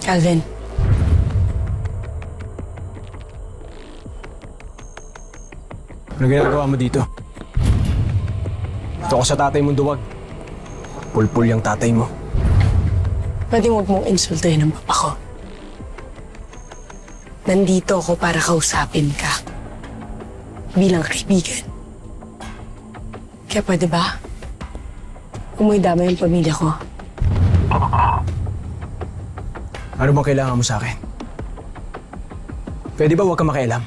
Calvin. Ano ginagawa mo dito? Ito ko sa tatay mong duwag. Pulpul yung tatay mo. Pwede huwag mong insultahin ang papa ko. Nandito ako para kausapin ka. Bilang kaibigan. Kaya pwede ba? Umuidama yung pamilya ko. Ano bang kailangan mo sa akin? Pwede ba huwag ka makialam?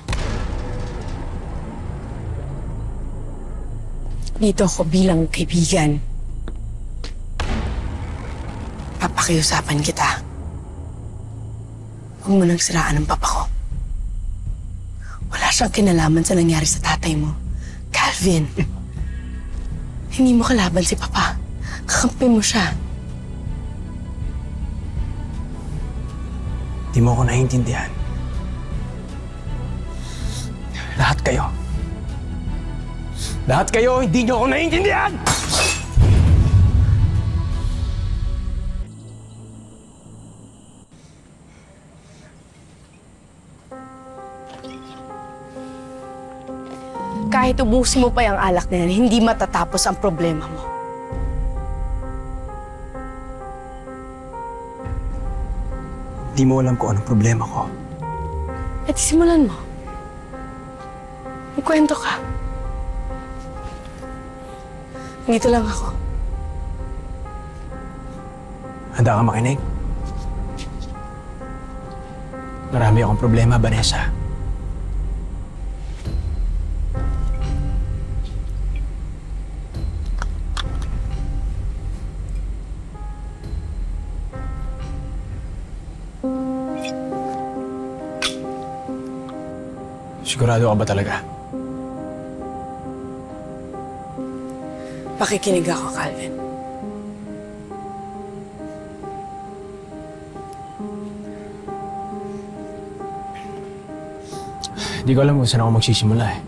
Dito ako bilang kaibigan. Papakiusapan kita. Huwag mo nang siraan ang papa ko. Wala siyang kinalaman sa nangyari sa tatay mo. Calvin, hindi mo kalaban si papa. Kakampi mo siya. Di mo ako naiintindihan. Lahat kayo. Lahat kayo, hindi niyo ako naiintindihan! Kahit ubusin mo pa yung alak na yan, hindi matatapos ang problema mo. Di mo alam kung anong problema ko. At simulan mo. Magkwento ka. Dito lang ako. Handa ka makinig? Marami akong problema, Vanessa. Sigurado ka ba talaga? Pakikinig ako, Calvin. Hindi ko alam kung saan ako magsisimula eh.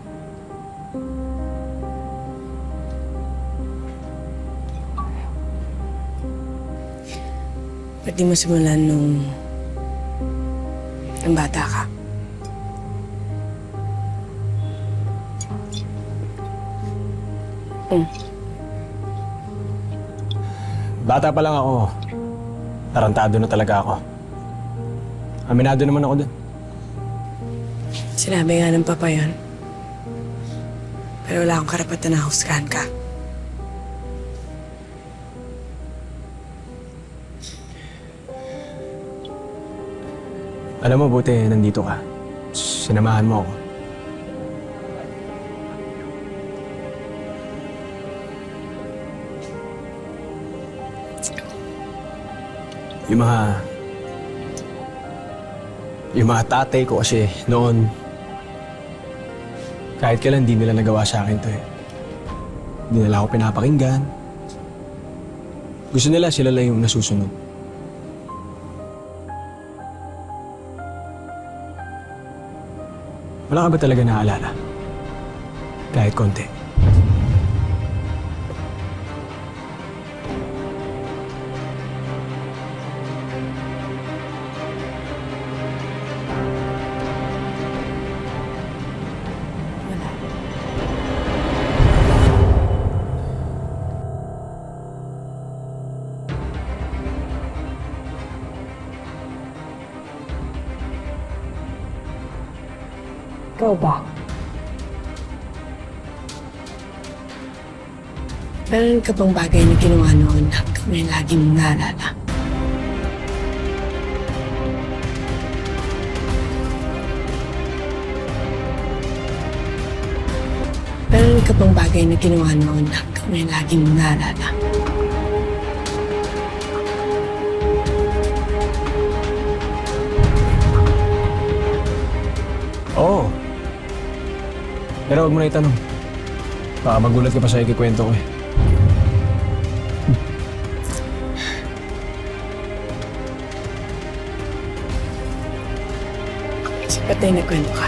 Pwede mo simulan nung bata ka. Bata pa lang ako. Tarantado na talaga ako. Aminado naman ako dun. Sinabi nga ng papa yun. Pero wala akong karapatan na husgahan ka. Alam mo, buti nandito ka. Sinamahan mo ako. Yung mga tatay ko kasi noon, kahit kailan di nila nagawa sa akin to eh. Di nila ako pinapakinggan. Gusto nila sila lang yung nasusunod. Wala ka ba talaga naaalala? Kahit konti. Wala. Ikaw ba? Meron ka bang bagay na ginawa noon na kami lagi mong naalala? Meron ka bang bagay na ginawa noon na kami lagi mong naalala? Oo. Pero huwag mo na itanong. Baka magulat ka pa sa ikikwento ko eh. Sapat na yung nagkwento ka.